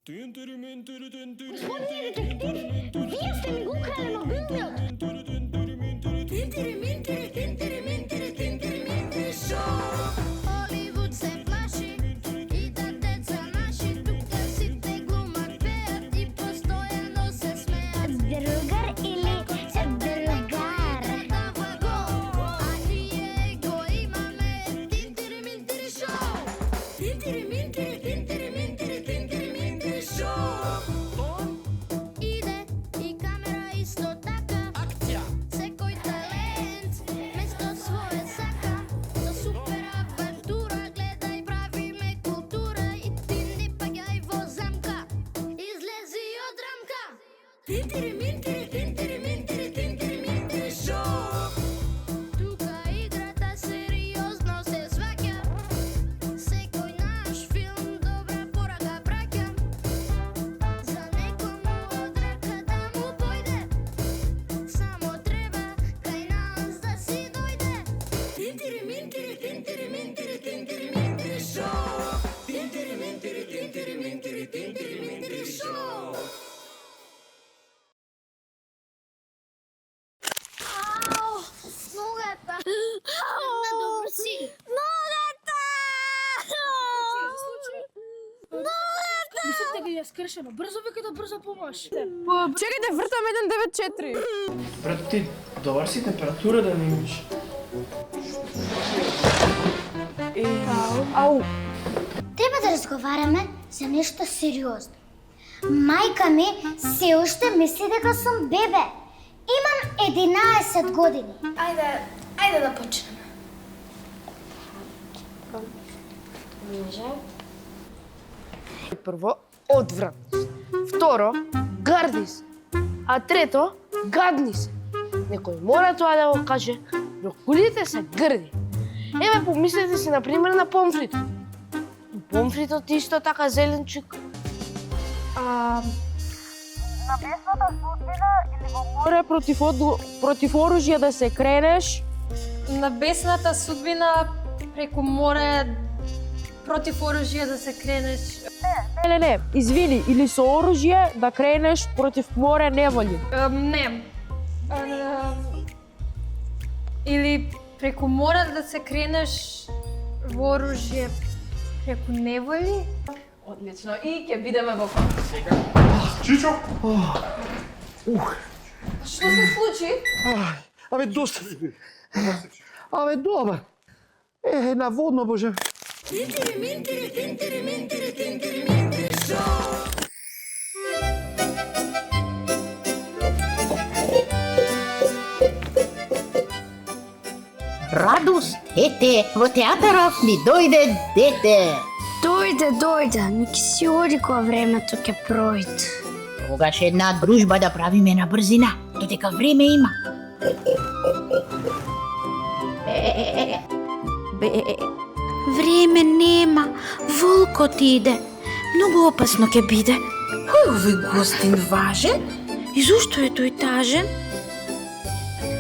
Господине детектив, вие сте ми го украли мобилниот. Холивуд се плаши и да деца наши тука сите глумат, пеат и постојано се смеат. Другар или другар? Дава го, а ние го имаме. Тинтири минтири шоу. Тинтири минтири, тинтири минтири, тинтири минтири шоу. Иде и камера исто така. Акција. Секој талент место своје сака. Со супер авантура гледај, правиме култура и ти не паѓај во замка. Излези од рамка. Тинтири минтири, тинтири минтири, тинтири минтири шоу. Тука играта сериозно се сваќа. Секој наш филм добра порака праќа. За некому од рака да му појде. Само треба кај нас да си дојде. Тинтири минтири, тинтири минтири, тинтири минтири шоу. Тинтири минтири, тинтири минтири, тинтири минтири шоу. Ногата. На добро си. Ногата! Мислите ги ја скршено. Брзо викајте, брзо помош. Чекајте, вртам 194. Брат, ти добар си температура да не имаш. Ау. Треба да разговараме за нешто сериозно. Мајка ми се уште мисли дека сум бебе. Имам 11 години. Ајде да почнеме. Прво, одвратност. Второ, гарди се. А трето, гадни се. Некој мора тоа да го каже, но кулите се грди. Еве, помислете си, например, на помфритот. Помфритот исто така зеленчук. На бесната судбина или во море против оружје да се кренеш? На бесната судбина преку море против оружје да се кренеш. Не, извини, или со оружје да кренеш против море неволји. Не. Или преку море да се кренеш во оружје преку неволи. Одлично. И ќе бидеме во контакт. Чичо? Што се случи? Абе, доста. Абе, добар. На водно, боже. Тинтири минтири, тинтири минтири, тинтири минтири шоу. Радост, ете, во театарот ми дојде дете. Дојде, нека си оди кога времето ќе пројде. Тогаш една дружба да правиме на брзина, додека време има. Време нема, волкот иде. Многу опасно ќе биде. Кој овој гостин важен? И зошто е тој тажен?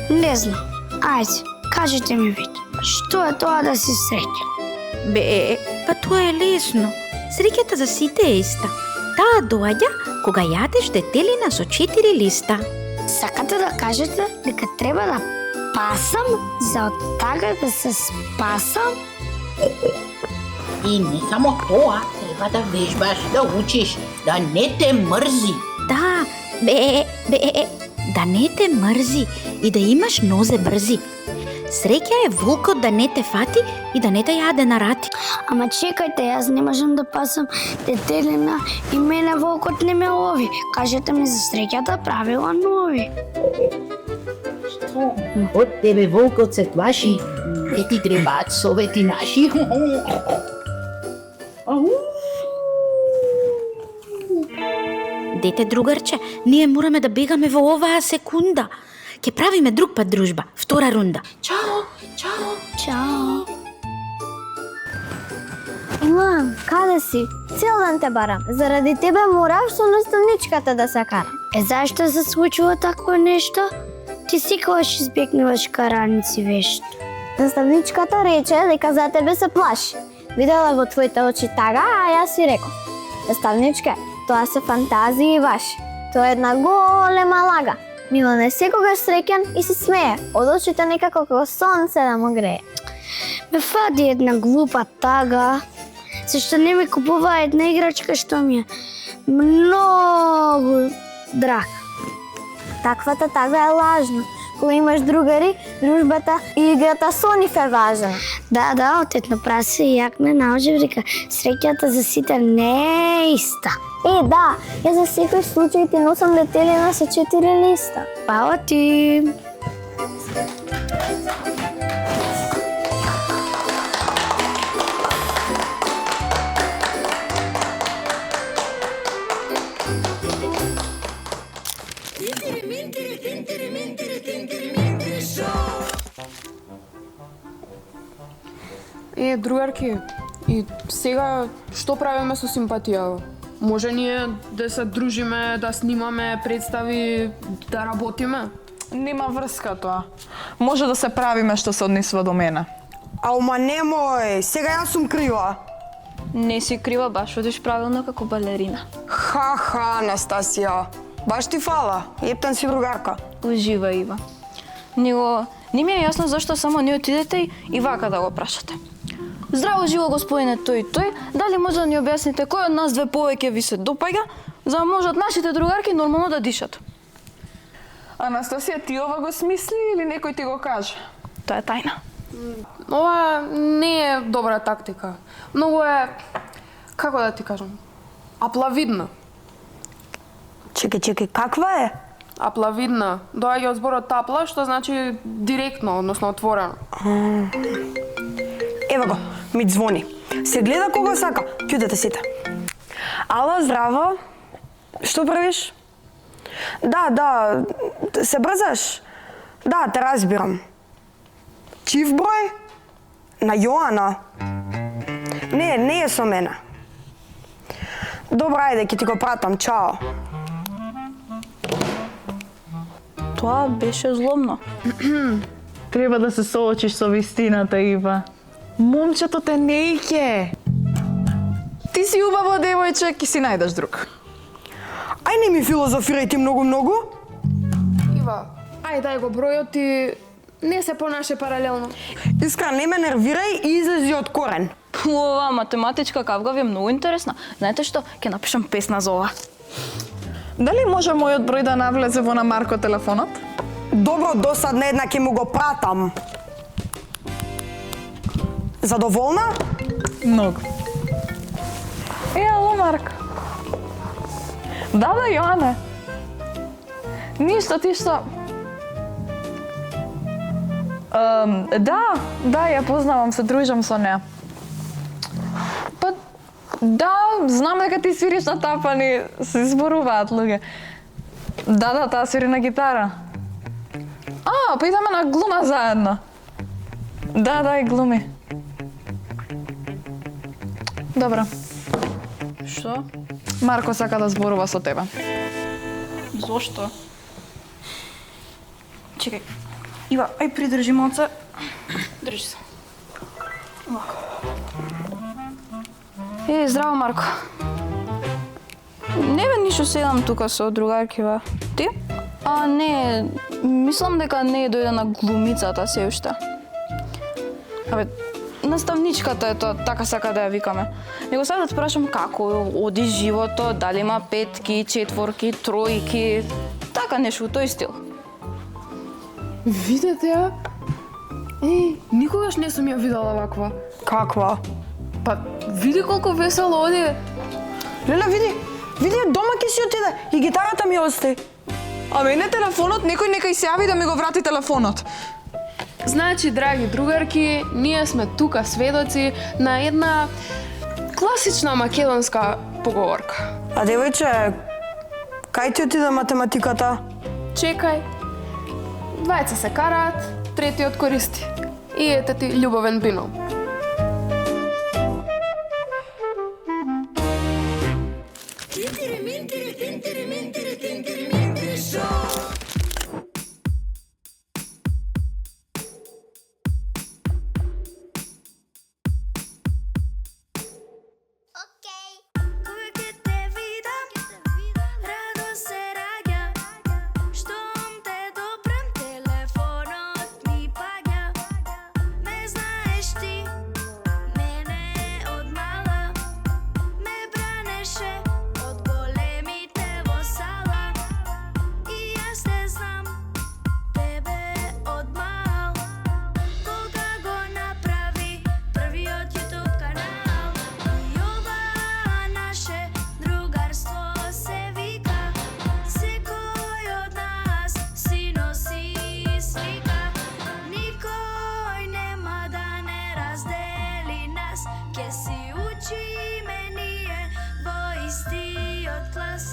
Не знам. Ајде, кажете ми вие. Што е тоа да си среќен? Па тоа е лесно. Среќата за сите е иста. Таа доаѓа кога јадеш детелина со 4 листа. Сакате да кажете дека треба да пасам за од тага да се спасам? И не само тоа, треба да вежбаш, да учиш, да не те мрзи. Да, да не те мрзи и да имаш нозе брзи. Среќа е волкот да не те фати и да не те јаде на рати. Ама чекајте, јас не можам да пасам детелина и мене волкот не ме лови. Кажете ми за среќата правила нови. Од тебе волкот се плаши, не ти требаат совети наши. Дете другарче, ние мораме да бегаме во оваа секунда. Ќе правиме друг пат дружба, втора рунда. Чао. Чао. Мам, каде си? Цел ден те барам. Заради тебе морав со наставничката да се кара. Зашто се случува такво нешто? Ти секогаш избегнуваш караници вешто. Наставничката рече дека за тебе се плаши. Видела во твоите очи тага, а јас си реков. Наставничке, Тоа се фантазии ваши. Тоа е една голема лага. Милан е секогаш среќен и се смее. Од очите некако како сонце да му грее. Ме фади една глупа тага. Зашто не ми купува една играчка што ми е многу драга. Таквата тага е лажна. Кога имаш другари, дружбата и играта со нив е важна. Да, отетно прасе и јак ме научи вика, среќата за сите не е иста. Да, ја за секој случај ти носам летелина со 4 листа. Пао ти! Другарки, и сега што правиме со симпатија? Може ние да се дружиме, да снимаме представи, да работиме? Нема врска тоа. Може да се правиме што се однесува до мене. Аума немој, сега јас сум крива. Не си крива, баш одиш правилно како балерина. Ха, Анастасија. Баш ти фала, ептан си другарка. Ужива, Ива. Не ми е јасно зашто само не отидете и вака да го прашате. Здраво живо господине тој, дали може да ни објасните кој од нас две повеќе ви се допаѓа, за да можат нашите другарки нормално да дишат? Анастасија, ти ова го смисли или некој ти го каже? Тоа е тајна. Ова не е добра тактика. Многу е, како да ти кажам, аплавидна. Чекај, каква е? Аплавидна. Доаѓа од зборот тапла, што значи директно, односно отворено. Ева го, ми звони. Се гледа кога сака. Ќутете сите. Ало, здраво. Што правиш? Да, се брзаш? Да, те разбирам. Чив број? На Јоана? Не е со мене. Добро, ајде, ќе ти го пратам. Чао. Тоа беше злобно. Треба да се соочиш со вистината, Ива. Момчето те не иќе. Ти си убаво девојче, ќе си најдеш друг. Ај не ми филозофирај ти многу. Ива, ај дај го бројот и не се понаше паралелно. Искра, не ме нервирај и излези од корен. Ова математичка кавга ви е многу интересна. Знаете што? Ќе напишам песна за ова. Дали може мојот број да навлезе во на Марко телефонот? Добро, досадна една ќе му го пратам. Задоволна? Многу. Ало, Марко. Да, Јоане. Ништо, ти што? Да, ја познавам, се дружам со неа. Па, да, знам дека ти свириш на тапани, се изборуваат луѓе. Да, таа свири на гитара. Па идеме на глума заедно. Да, и глуми. Добро. Што? Марко сака да зборува со тебе. Зошто? Чекај. Ива, ај придржи малце. Држи се. Овако. Здраво, Марко. Не бе ништо седам тука со другаркива. Ти? Не, мислам дека не е дојде на глумицата се уште. Наставничката е тоа, така сака да ја викаме. Него сега да те прашам како оди живото, дали има 5-ки, 4-ки, 3-ки, така нешто во тој стил. Видете ја? Никогаш не сум ја видела ваква. Каква? Па, види колку весело оди. Лела, види, дома ќе си отиде и гитарата ми остаи. А мене телефонот, некој нека се јави да ми го врати телефонот. Значи, драги другарки, ние сме тука сведоци на една класична македонска поговорка. А девојче, кај ти отиде математиката? Чекај, двајца се караат, третиот користи. И ете ти љубовен бином. Кога ќе те видам, истиот клас.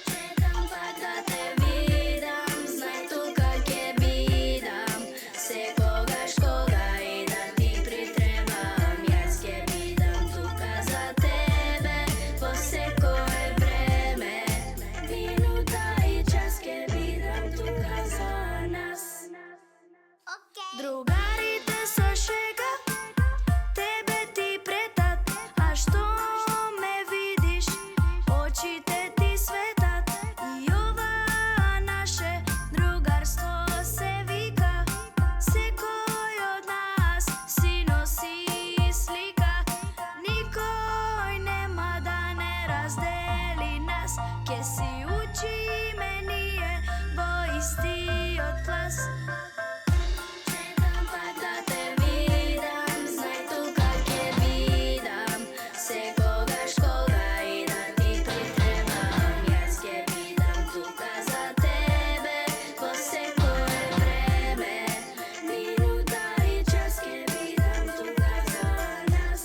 Чекам пак да те видам, знај тука ќе бидам. Секогаш кога и да ти притребам, јас ќе бидам тука за тебе во секое време. Минута и час ќе бидам тука за нас. Другарите со шега, тебе ти претат, а што ме видиш, очите ти светат. И ова наше другарство се вика, секој од нас си носи слика. Никој нема да не раздели нас, ке си учиме ние во истиот клас. Чекам пак да те видам, знај тука ќе бидам. Секогаш кога и да ти притребам, јас ќе бидам тука за тебе во секое време. Минута и час ќе бидам тука за нас.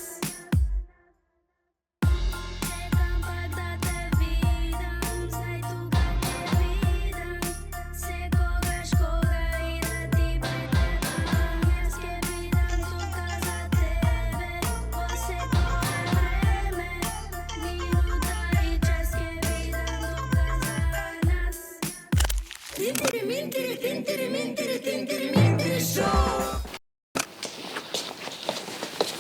Чекам пак да те видам, знај тука ќе бидам. Секогаш кога и да ти притребам, јас ќе бидам тука за тебе во секое време. Минута и час ќе бидам тука за нас. Тинтири шоу.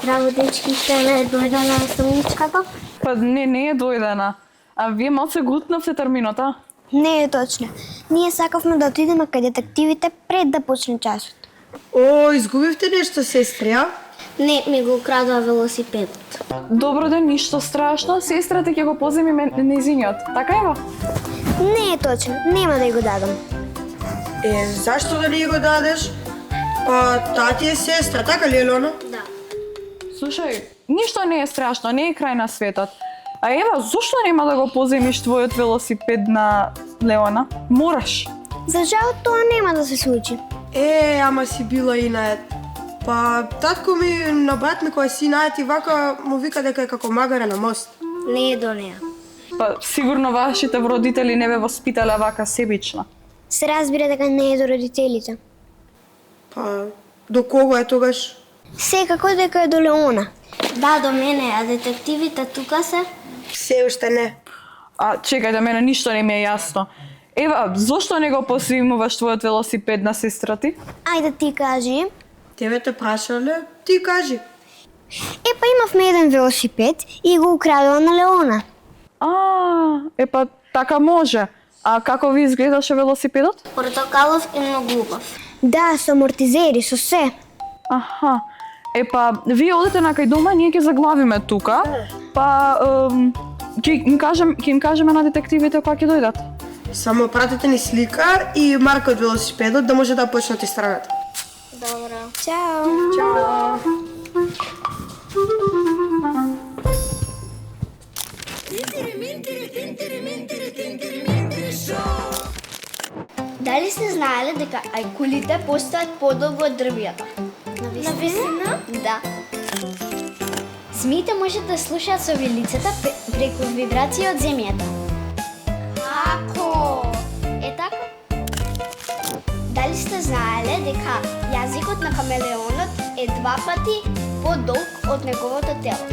Здраво, дечки, ще е дојдена на сумничката? Па не е дојдена. А вие малце глутнавте терминота? Не е точно. Ние сакавме да отидеме кај детективите пред да почне часот. О, изгубивте нешто, сестри, а? Не, ми го украдува велосипедот. Добро ден, ништо страшно. Сестрата ќе го поземи нејзиниот. Така ева? Не е точно. Нема да ја го дадам. Зашто да ни го дадеш? Па, таа ти е сестра, така ли, Елона? Да. Слушај, ништо не е страшно, не е крај на светот. А ева, зошто нема да го поземиш твојот велосипед на Леона? Мораш. За жал тоа нема да се случи. Ама си била и наед. Па, татко ми на брат ми кој си наед и вака му вика дека е како магара на мост. Не е до неа. Па, сигурно вашите родители не ве воспитале вака себично. Се разбира дека не е до родителите. Па, до кого е тогаш? Секако дека е до Леона. Да, до мене, а детективите тука се? Се уште не. А, чекај, мене ништо не ми е јасно. Ева, зошто не го поземуваш твојот велосипед на сестра ти? Ајде ти кажи. Тебе те прашале, ти кажи. Па имавме еден велосипед и го украдува на Леона. Па така може. А како ви изгледаше велосипедот? Портокалов и многу убав. Да, со амортизери, со се. Аха. Па, вие одете на кај дома, ние ќе заглавиме тука. Па, ќе им кажеме на детективите кога ќе дојдат. Само пратете ни слика и марка од велосипедот да може да почнат истрагата. Добро. Чао. Чао. Дали сте знаеле дека ајкулите постојат подолго од дрвијата? Навистина? Да. Змиите можат да слушаат со вилицата преку вибрација од земјата. Како? Е така? Дали сте знаеле дека јазикот на камелеонот е 2 пати подолг од неговото тело?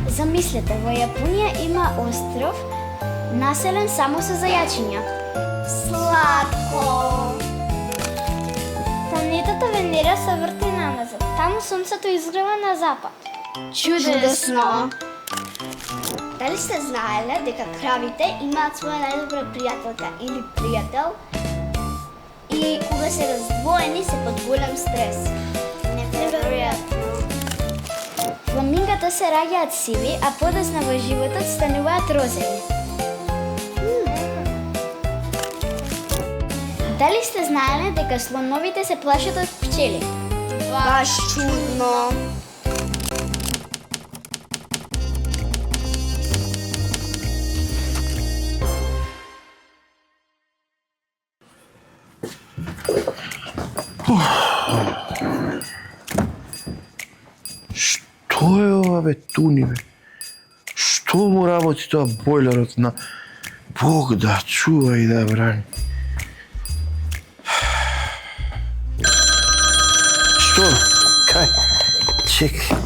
Замислете, во Јапонија има остров населен само со зајачиња. Сладко! Планетата Венера се врти наназад. Таму сонцето изгрева на запад. Чудесно! Дали сте знаеле дека кравите имаат своја најдобра пријателка или пријател и кога се раздвоени се под голем стрес? Неверојатно! Фламингата се раѓаат сиви, а подоцна во животот стануваат розови. Дали сте знаеле дека слоновите се плашат од пчели? Баш чудно! Што е бе туни бе? Што му работи тоа бойлерот на Бог да чува и да брани? Што? Кај? Чекај.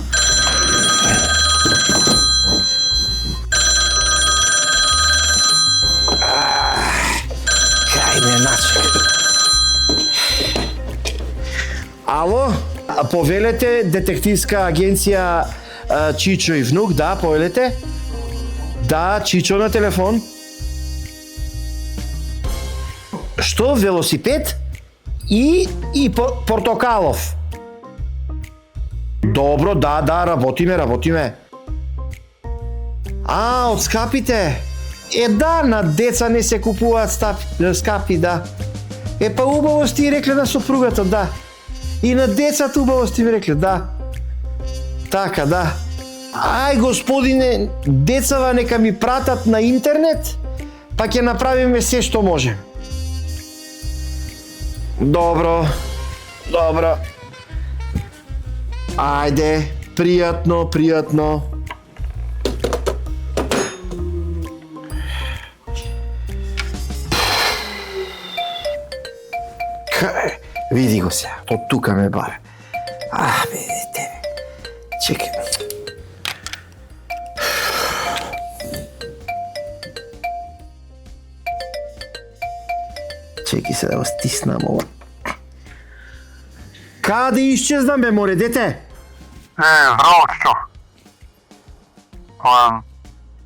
Кај ме начекај. Ало, повелете детективска агенција Чичо и внук, да, повелете? Да, Чичо на телефон. Што, велосипед? И портокалов. Добро, да, работиме. Од скапите? Да, на деца не се купуваат скапи, да. Па убавости рекле на сопругата, да. И на децата убавости ми рекле, да. Така, да. Ај, господине, децава нека ми пратат на интернет, па ќе направиме се што можем. Добро. Ајде, пријатно. Види го сега, од тука ме бара. Тебе. Чекай. Чекай се да го стиснам ова. Каде исчезнам бе, море, дете? Здраво, Чичо.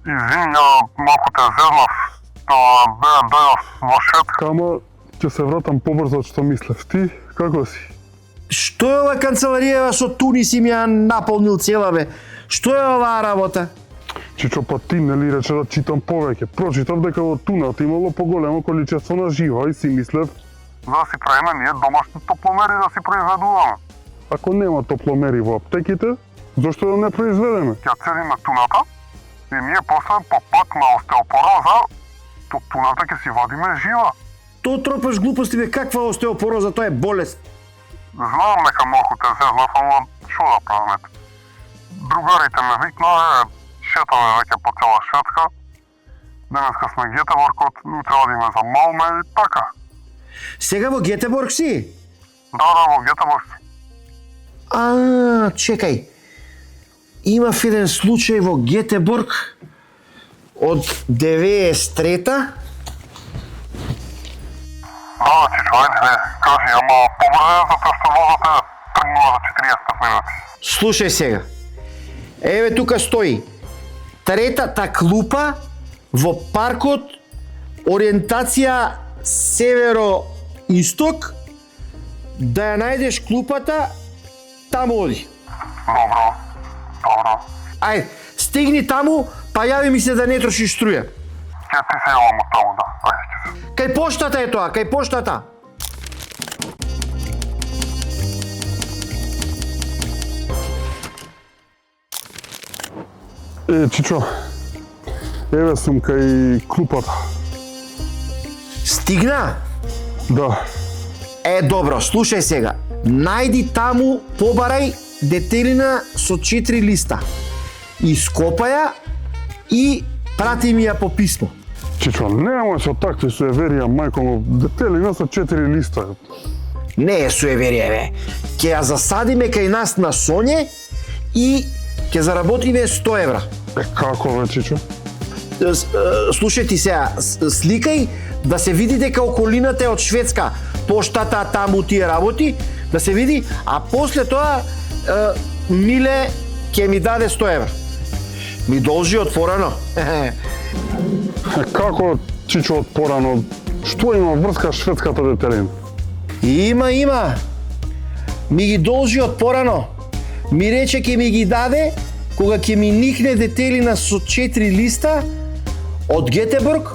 Извини, малку те зезнав. Дојав во шетка. Ама, ќе се вратам побрзо од што мислев. Ти, како си? Што е ова канцеларијава со туни си ми ја наполнил цела, бе? Што е оваа работа? Чичо, па ти нели рече да читам повеќе. Прочитав дека во туната имало поголемо количество на жива и си мислев... За да си правиме ние домашни топломери да си произведуваме. Ако нема топломери во аптеките, зошто да не произведеме? Ќе цедиме туната и ние после по пак на остеопороза, туната ќе си вадиме жива. То тропаш глупости, бе, каква остеопороза, тоа е болест. Знам дека малку те зезнав, ама шо да правиме? Другарите ме викнаа, шетаме веќе по цела Шведска. Денеска сме Гетеборгот, утре одиме за Малме и така. Сега во Гетеборг си? Да, во Гетеборг си. Чекај. Имав еден случај во Гетеборг од 93-та. Да, Чичо, ајде, кажи, ама побрзе, затоа што возата тргнува за 40 минути. Слушај сега. Еве тука стои. Третата клупа во паркот ориентација северо-исток. Да ја најдеш клупата, таму оди. Добро. Ајде, стигни таму, па јави ми се да не трошиш струја. Ќе ти се јавам од таму, да. Ајде, ќе се. Кај поштата е тоа, кај поштата. Чичо, еве сум кај клупата. Стигна? Да. Добро, слушај сега. Најди таму, побарај детелина со 4 листа. Ископај ја и прати ми ја по писмо. Чичо, немој со такви суеверија, мајко му, детелина со 4 листа. Не е суеверија, бе. Ќе ја засадиме кај нас на Соње и ќе заработиме 100 евра. Како бе, Чичо? Слушај ти сега, сликај да се види дека околината е од Шведска. Поштата таму тие работи, да се види, а после тоа Миле ќе ми даде 100 евра. Ми должи од порано. Како, Чичо, од порано? Што има врска шведската детелина? Има. Ми ги должи од порано. Ми рече ќе ми ги даде кога ќе ми никне детелина со 4 листа од Гетеборг,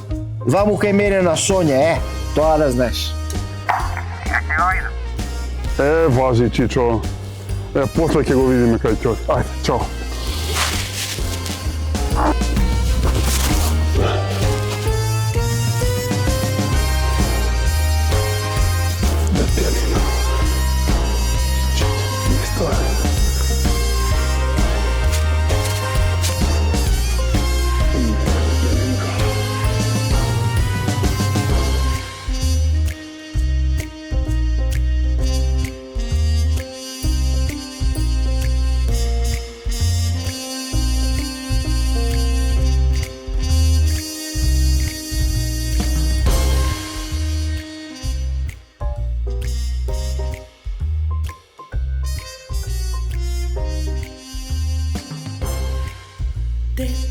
ваму кај мене на Соња, тоа да знаеш. Важи, Чичо. После ќе го видиме кај тој. Ајде, чао.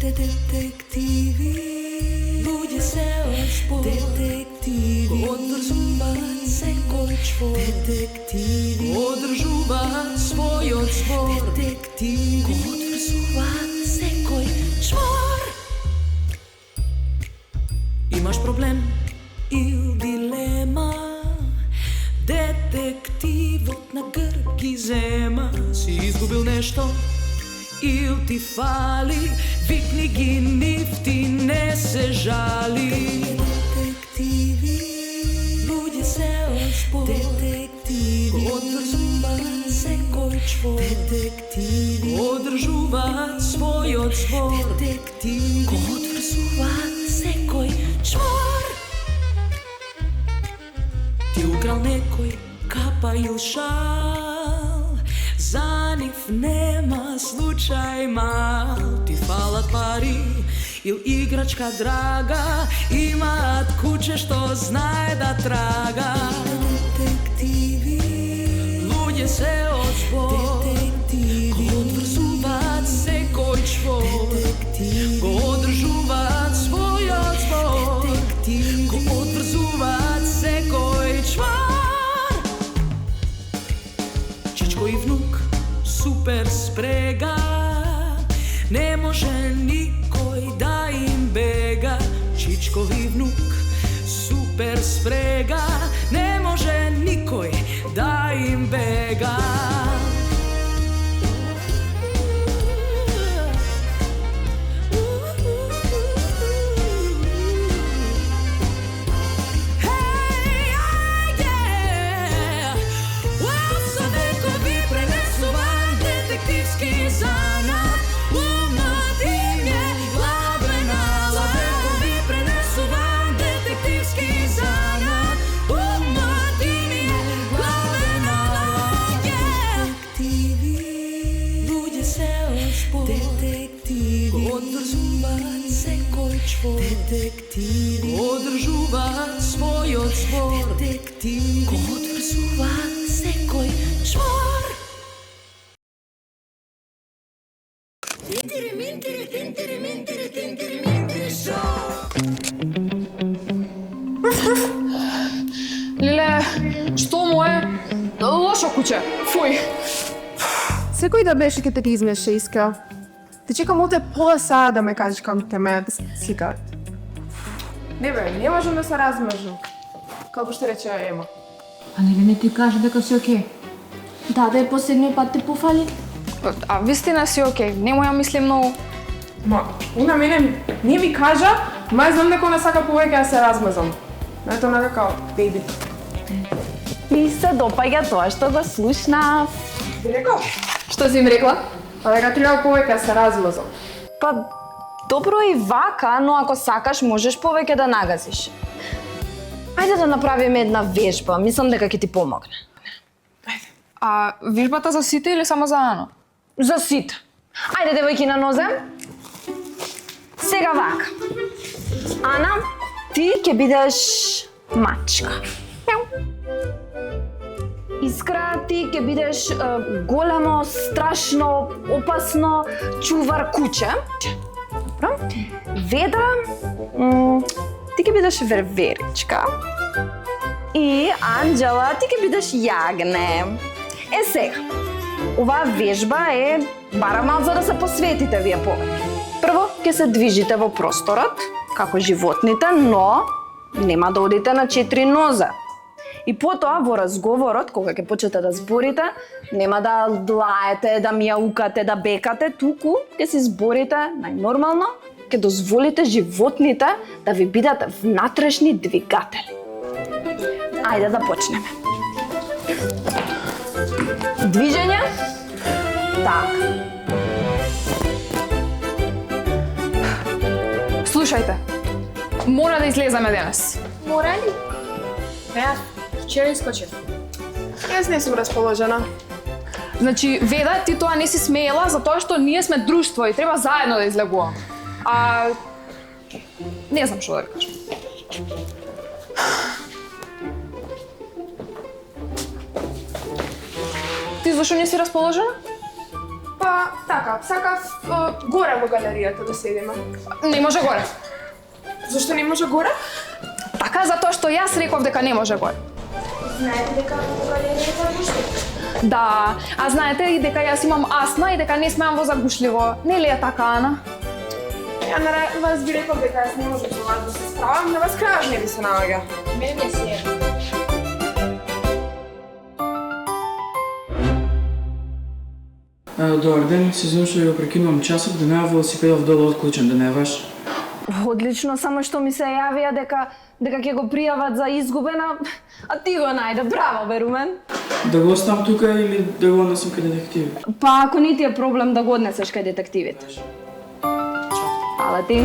Детективи, луѓе се од спор. Детективи, одврзуваат секој чвор. Детективи, одржуваат својот збор. Детективи, одврзуваат секој чвор. Имаш проблем или дилема, детективот на грб ги зема. Си изгубил нешто ил ти фали, викни ги, нив ти не се жали. Детективи, луѓе се од спор. Детективи, одврзуваат секој чвор. Детективи, одржуваат својот збор. Детективи, одврзуваат секој чвор. Ти украл некој капа ил шал, за нив нема случај мал. Ти фалат пари ил играчка драга, имаат куќе што знае да трага. Детективи, луѓе се од спор. Детективи, одврзуваат секој чвор. Детективи, го одржуваат својот збор. Детективи, го одврзуваат секој чвор. Чичко и внук, супер спрега, не може никој да им бега. Чичко и внук, супер спрега, не може никој да им бега. Детективски занат, умот им е главен алат. Ви пренесувам детективски занат, умот им е главен алат. Детективи, луѓе се од спор. Детективи, одврзуваат секој чвор. Детективи, одржуваат својот збор. Детективи, одврзуваат секој чвор. Леле, што му е? Лошо куќе, фуј. Секој да беше ке те ги измеше, Искра. Те чекам оте пола саа да ме кажеш како те ме да се сликаат. Не бе, не можам да се размажам. Како што рече Ема. А не ти кажа дека си окей? Да е последниот пат те пофали. А вистина си окей, немој ја мисли многу. Ма, она мене не ми кажа, мај знам дека она сака повеќе да се размазам. Ето онака као бейби. Ми се допаѓа тоа што го слушнав. Би рекол? Што си им рекла? Па дека треба повеќе да се размазам. Па, добро и вака, но ако сакаш можеш повеќе да нагазиш. Ајде да направиме една вежба, мислам дека ќе ти помогне. А вежбата за сите или само за Ано? За сите. Ајде, девојки на нозе. Сега вака. Ана, ти ќе бидеш мачка. Искра, ти ќе бидеш големо, страшно, опасно чувар куќе. Добро. Веда, ти ќе бидеш верверичка. И Анџела, ти ќе бидеш јагне. Е сега, оваа вежба е бара мал за да се посветите вие повеќе. Прво, ќе се движите во просторот, како животните, но нема да одите на 4 ноза. И потоа во разговорот, кога ќе почнете да зборите, нема да лаете, да мјаукате, да бекате, туку ќе се зборите најнормално, ќе дозволите животните да ви бидат внатрешни двигатели. Ајде да почнеме. Движење. Така. Слушајте, мора да излеземе денес. Мора ли? Ја, вчера искочив. Јас не сум расположена. Значи, Веда, ти тоа не си смеела затоа што ние сме друштво и треба заедно да излегуваме. А не знам што да кажам. Ти зашо не си расположена? Па, така, сакав горе во галеријата да седиме. Не може горе. Зашто не може горе? Така затоа што јас реков дека не може горе. Знаете дека во галеријата може? Да, а знаете и дека јас имам астма и дека не смеам во загушливо. Нели е така, Ана? Ја на вас би рекол дека јас не можам со вас да се справам, на вас крајаш не би се наоѓа. Мене ми е се. Добар ден, се извинувам што ја го прекинувам часот, да не е велосипедов долу отклучен, да не е ваш. Одлично, само што ми се јавија дека ќе го пријават за изгубена, а ти го најде. Браво, бе, Румен. Да го оставам тука или да го однесам кај детективи? Па ако не ти е проблем да го однесеш кај детективите. Ала ти.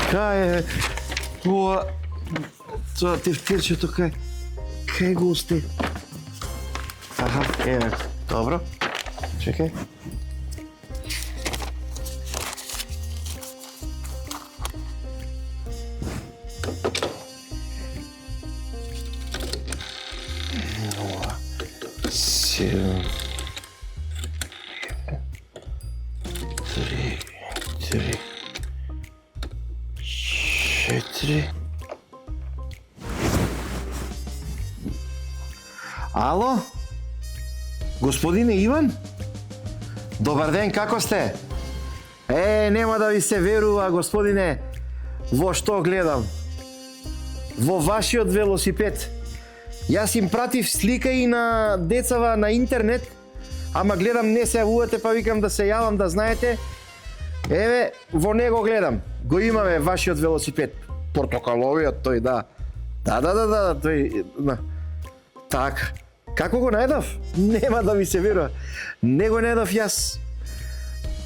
Кај е? Ова... Тоа тефтерчето кај го осте? Аха, еве, добро. Чекај. Ова... 7... 3... 4... Ало? Господине Иван? Добар ден, како сте? Нема да ви се верува, господине, во што гледам. Во вашиот велосипед. Јас им пратив слика и на децава на интернет, ама гледам не се јавувате, па викам да се јавам, да знаете. Еве, во него гледам. Го имаме вашиот велосипед. Портокаловиот, тој, да. Да, тој... Така. Како го најдов? Нема да ми се верува. Не го најдов јас.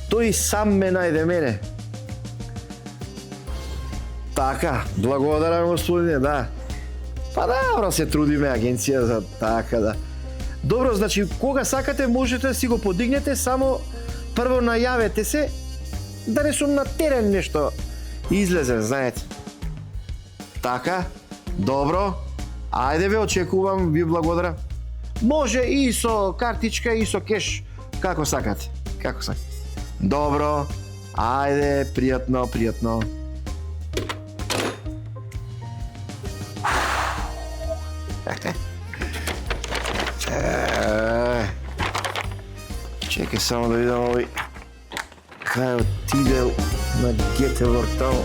Тој сам ме најде мене. Така, благодарам, господине, да. Па добро се трудиме агенција за така, да. Добро, значи, кога сакате можете да си го подигнете, само прво најавете се, да не сум на терен нешто излезен, знаете. Така, добро, ајде ве очекувам, ви благодарам. Може и со картичка и со кеш, како сакате, како сакате. Добро, ајде, пријатно, пријатно. Чекај само да видам овој кај отиде на Гетеворг таму.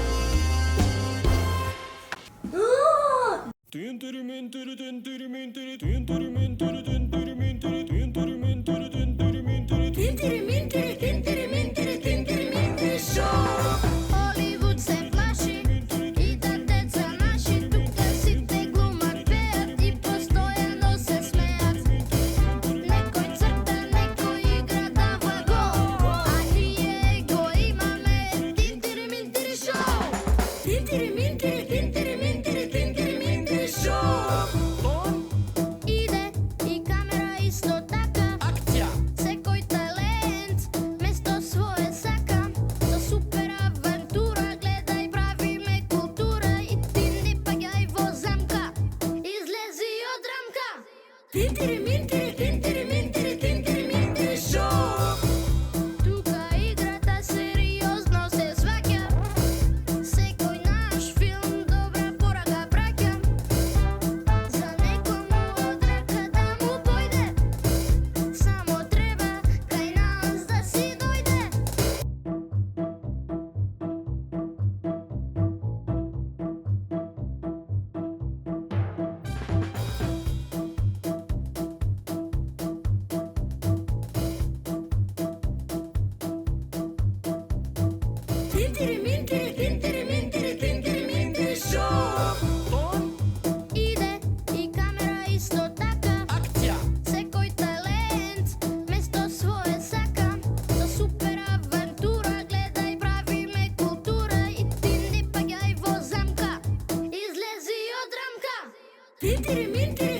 Холивуд се плаши и да деца наши тука сите глумат, пеат и постојано се смеат. Некој црта, некој игра дава гол, а ние го имаме Тинтири Минтири шоу. Тинтири Минтири, Тинтири Минтири, Тинтири Минтири шоу. Иде и камера исто така. Акција. Секој талент место свое сака. Со супер авантура гледај, правиме култура и ти не паѓај во замка. Излези од рамка. Тинтири Минтири, Тинтири Минтири, Тинтири Минтири шоу. Тука играта сериозно се сваќа. Секој наш филм добра порака праќа. За некому од рака да му појде, само треба кај нас да си дојде. Тинтири Минтири, Тинтири Минтири, Тинтири Минтири шоу. Иде и камера исто така. Акција. Секој талент место свое сака. Со супер авантура гледај, правиме култура и ти не паѓај во замка. Излези од рамка. Тинтири Минтири,